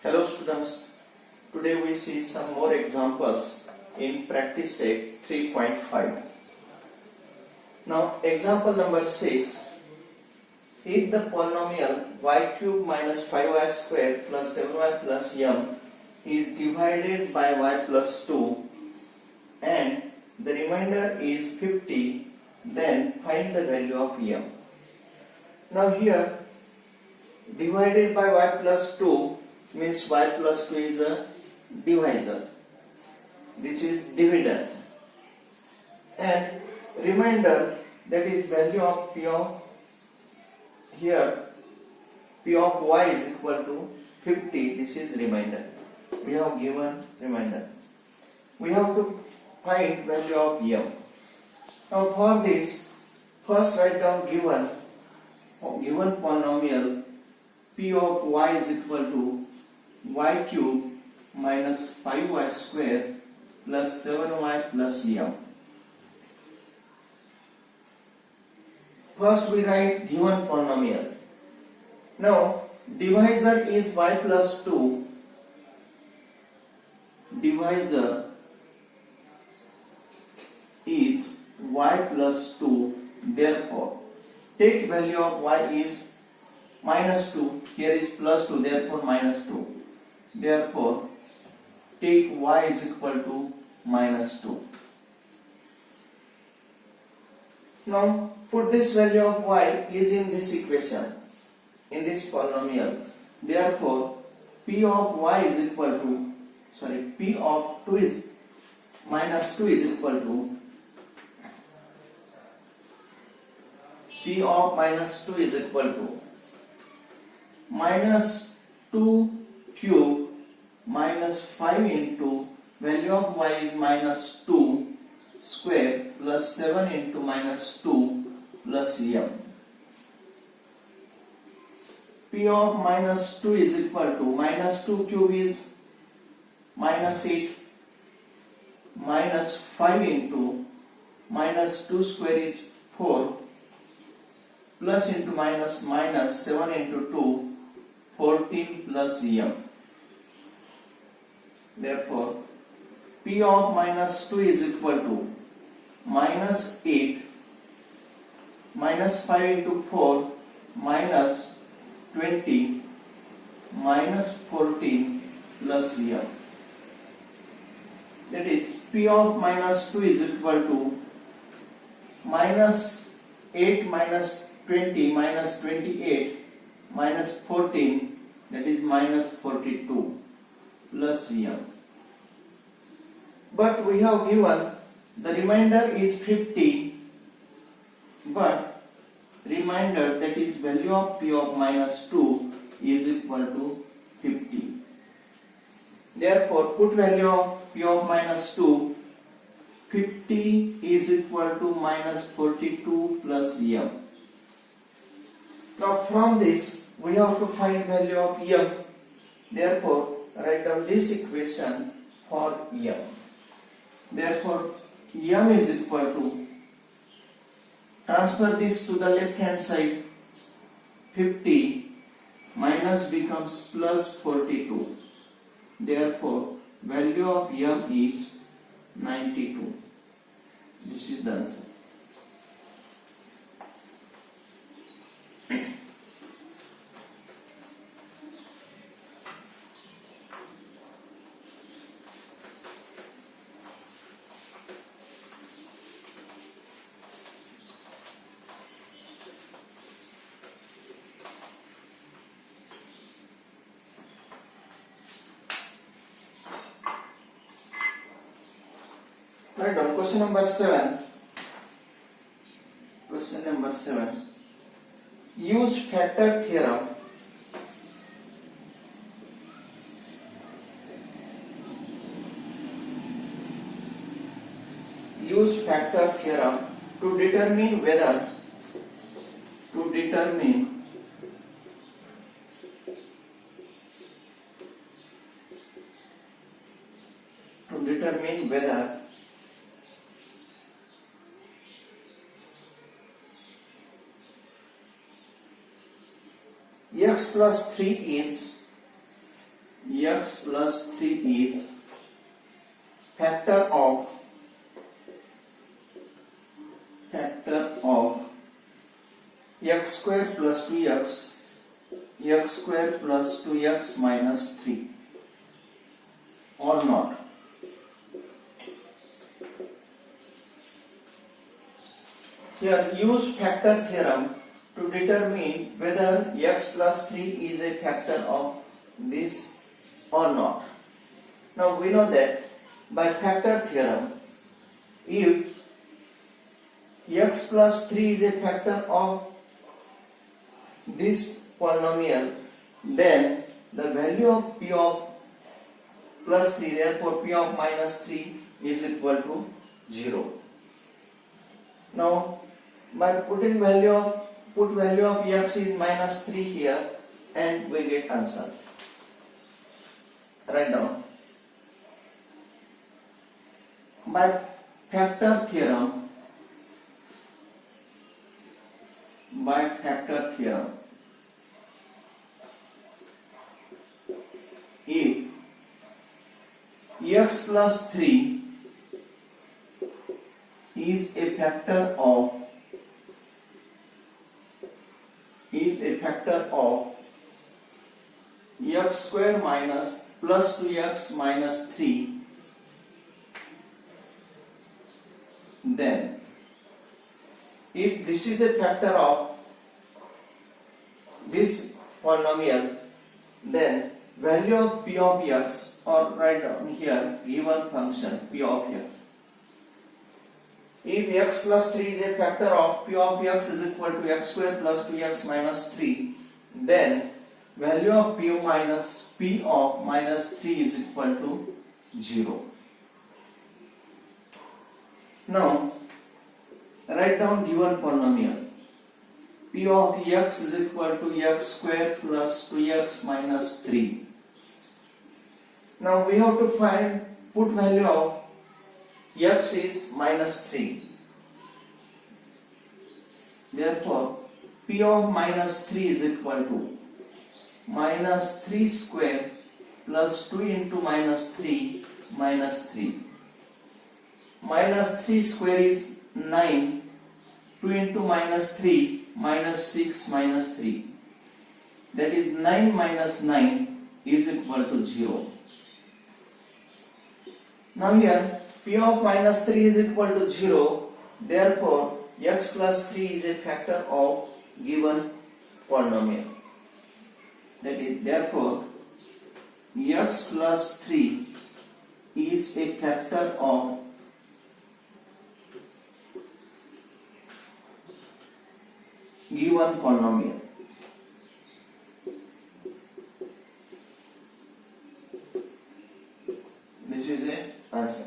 Hello students, today we see some more examples in practice set 3.5. Now example number 6. If the polynomial y cube minus 5y square plus 7y plus m is divided by y plus 2 and the remainder is 50, then find the value of m. Now here divided by y plus 2 means y plus 2 is a divisor. This is dividend. And remainder, that is value of p of, here p of y is equal to 50. This is remainder. We have given remainder. We have to find value of m. Now for this, first write down given polynomial p of y is equal to y cube minus 5y square plus 7y plus m. First we write given polynomial. Now divisor is y plus 2. Divisor is y plus 2. Therefore, take value of y is minus 2. Here is plus 2. Therefore, minus 2. Therefore, take y is equal to minus 2. Now, put this value of y is in this equation, in this polynomial. Therefore, p of y is equal to, p of 2 is minus 2 is equal to, p of minus 2 is equal to minus 2 cube minus 5 into value of y is minus 2 square plus 7 into minus 2 plus m. P of minus 2 is equal to minus 2 cube is minus 8 minus 5 into minus 2 square is 4 plus into minus 7 into 2 14 plus m. Therefore, p of minus 2 is equal to minus 8 minus 5 into 4 minus 20 minus 14 plus m. That is, p of minus 2 is equal to minus 8 minus 20 minus 28 minus 14, that is minus 42 plus m. But we have given the remainder is 50, but remainder, that is value of p of minus 2 is equal to 50. Therefore, put value of p of minus 2, 50 is equal to minus 42 plus m. Now from this we have to find value of m. Therefore, write down this equation for m. Therefore, m is equal to, transfer this to the left hand side, 50 minus becomes plus 42. Therefore, value of m is 92. This is the answer. Right on, question number 7. Question number 7. Use factor theorem to determine whether x plus 3 is x plus 3 is factor of x square plus 2x, x square plus 2x minus 3 or not. Here use factor theorem to determine whether x plus 3 is a factor of this or not. Now we know that by factor theorem, if x plus 3 is a factor of this polynomial, then the value of p of plus 3, therefore p of minus 3 is equal to 0. Now by putting value of x is minus 3 here, and we get answer. Write down. By factor theorem, if x plus 3 is a factor of x square minus plus 2x minus 3, then if this is a factor of this polynomial, then value of p of x, or write down here given function p of x. If x plus 3 is a factor of p of x is equal to x square plus 2x minus 3, then value of p of minus 3 is equal to 0. Now write down given polynomial. P of x is equal to x square plus 2x minus 3. Now we have to put value of x is minus 3. Therefore P of minus 3 is equal to minus 3 square plus 2 into minus 3 minus 3. Minus 3 square is 9. 2 into minus 3 minus 6 minus 3. That is 9 minus 9 is equal to 0. Now here P of minus 3 is equal to 0. Therefore x plus 3 is a factor of given polynomial. That is, therefore x plus 3 is a factor of given polynomial. This is the answer.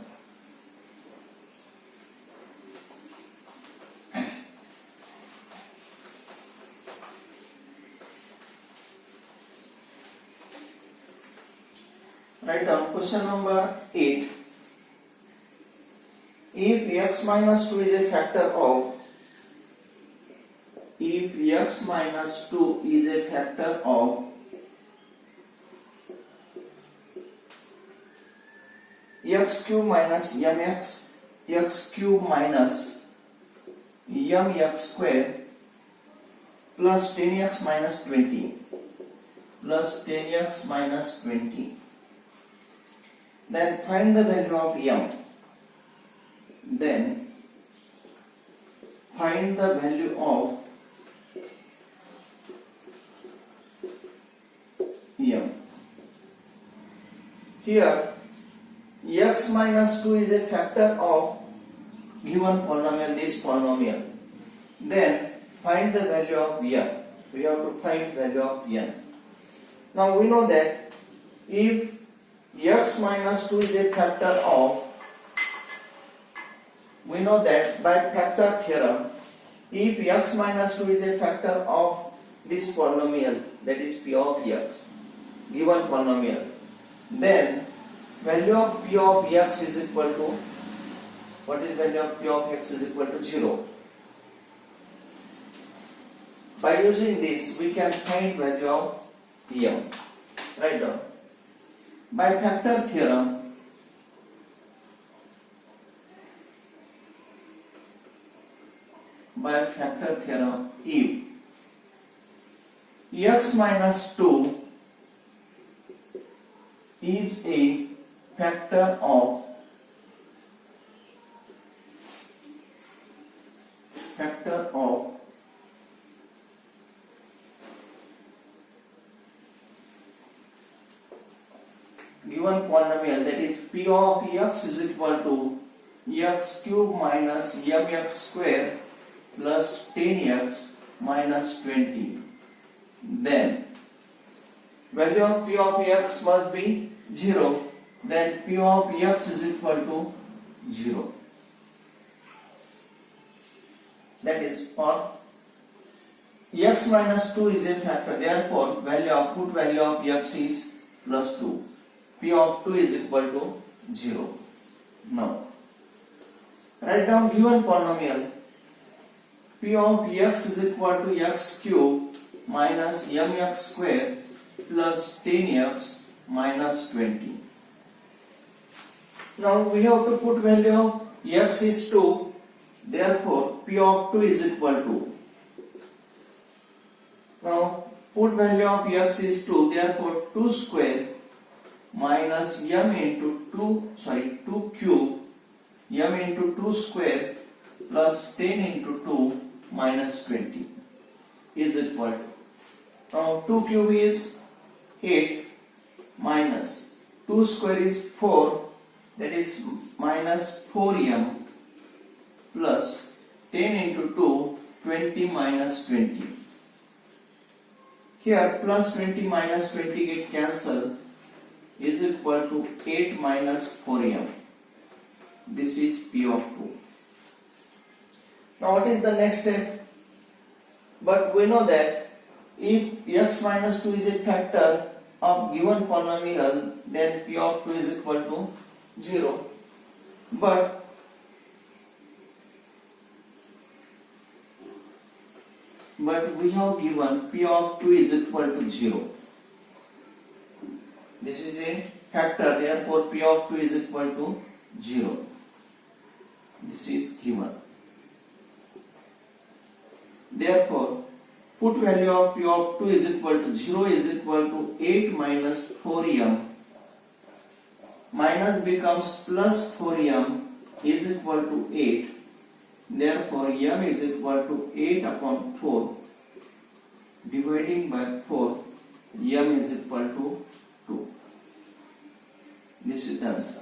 Write down question number 8. If x minus 2 is a factor of x cube minus mx, x cube minus mx square plus 10x minus 20 then find the value of m. Then find the value of m. Here x minus 2 is a factor of given polynomial, this polynomial. Then find the value of m. We have to find value of n. Now we know that if x minus 2 is a factor of, we know that by factor theorem, if x minus 2 is a factor of this polynomial, that is p of x, given polynomial, then value of p of x is equal to, what is value of p of x is equal to 0. By using this we can find value of m. Write down. by factor theorem, if x minus 2 is a factor of given polynomial, that is p of x is equal to x cube minus mx square plus 10x minus 20, then value of p of x must be 0, then p of x is equal to 0. That is, for x minus 2 is a factor, therefore put value of x is plus 2. P of 2 is equal to 0. Now, write down given polynomial. P of x is equal to x cube minus mx square plus 10x minus 20. Now we have to put value of x is 2, therefore P of 2 is equal to. Now put value of x is 2, therefore 2 square minus two cube m into 2 square plus 10 into 2 minus 20 is equal to. Now 2 cube is 8 minus 2 square is 4, that is minus 4m plus 10 into 2 20 minus 20. Here plus 20 minus 20 get cancelled, is equal to 8 minus 4m. This is P of 2. Now what is the next step? But we know that if x minus 2 is a factor of given polynomial, then P of 2 is equal to 0. But we have given P of 2 is equal to 0. This is a factor, therefore P of 2 is equal to 0. This is given. Therefore, put value of P of 2 is equal to 0 is equal to 8 minus 4m. Minus becomes plus 4m is equal to 8. Therefore, m is equal to 8 upon 4. Dividing by 4, m is equal to 2. This is the answer.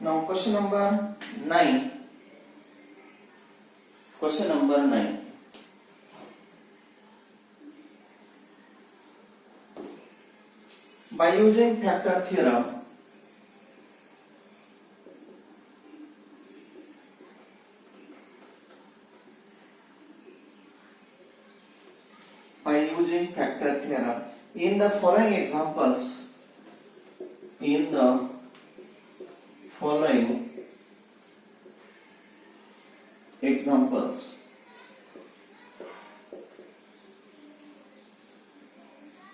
Now question number 9. Question number 9. By using factor theorem, in the following examples,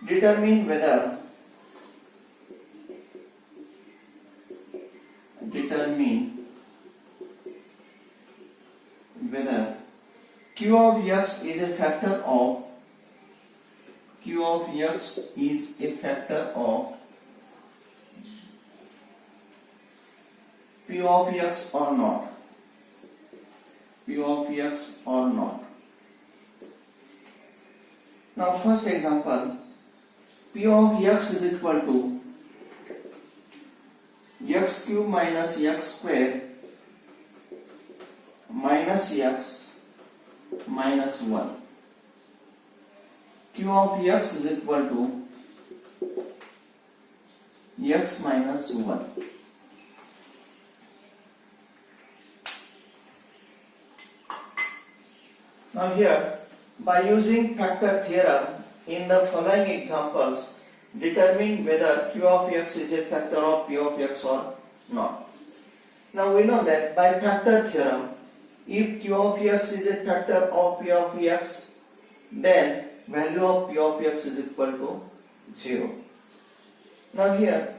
determine whether Q of x is a factor of P of x or not. Now first example, P of x is equal to x cube minus x square minus x minus 1. Q of x is equal to x minus 1. Now here, by using factor theorem in the following examples, determine whether q of x is a factor of p of x or not. Now we know that by factor theorem, if q of x is a factor of p of x, then value of p of x is equal to 0. Now here,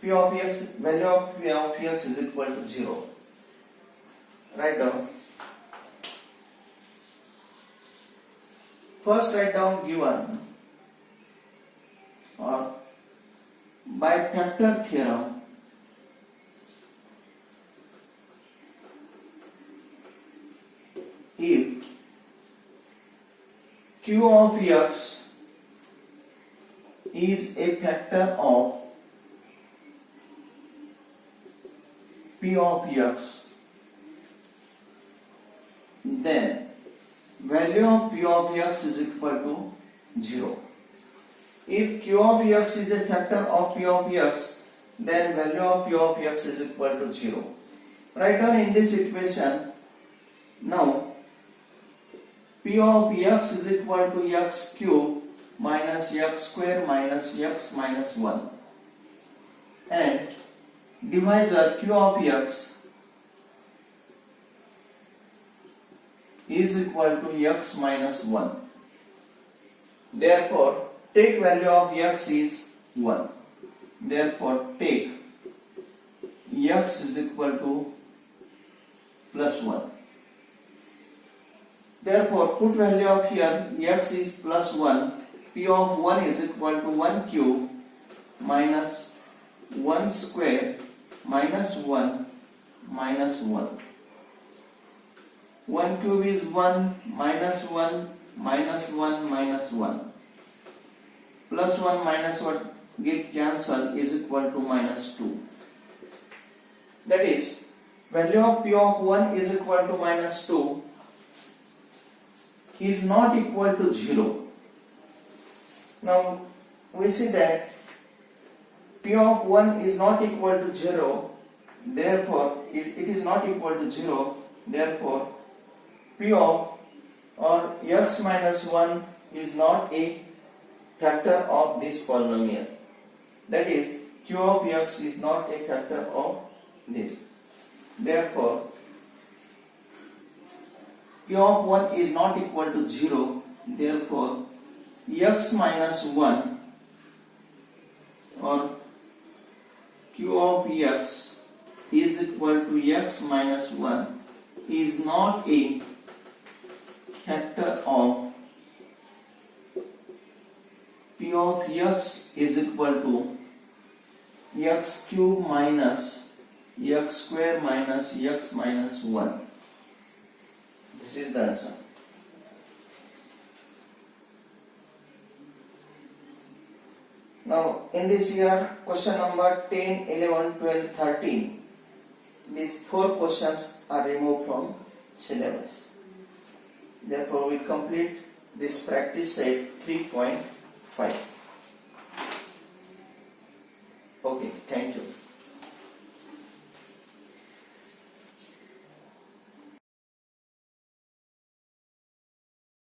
p of x, value of p of x is equal to 0. Write down. First write down given, or by factor theorem, if q of x is a factor of p of x, then value of p of x is equal to 0. If q of x is a factor of p of x, then value of p of x is equal to 0. Write down in this equation. Now p of x is equal to x cube minus x square minus x minus 1, and divisor q of x is equal to x minus 1. Therefore, take value of x is 1. Therefore, take x is equal to plus 1. Therefore, put value of here x is plus 1. P of 1 is equal to 1 cube minus 1 square minus 1 minus 1. 1 cube is 1 minus 1 minus 1 minus 1. Plus 1 minus 1 get cancelled is equal to minus 2. That is, value of p of 1 is equal to minus 2 is not equal to 0. Now we see that p of 1 is not equal to 0, therefore it is not equal to 0, therefore p of or x minus 1 is not a factor of this polynomial. That is, q of x is not a factor of this. Therefore, q of 1 is not equal to 0. Therefore, x minus 1 or q of x is equal to x minus 1 is not a factor of p of x is equal to x cube minus x square minus x minus 1. This is the answer. Now in this year, question number 10, 11, 12, 13, these 4 questions are removed from syllabus. Therefore, we complete this practice set 3.5. Okay, thank you.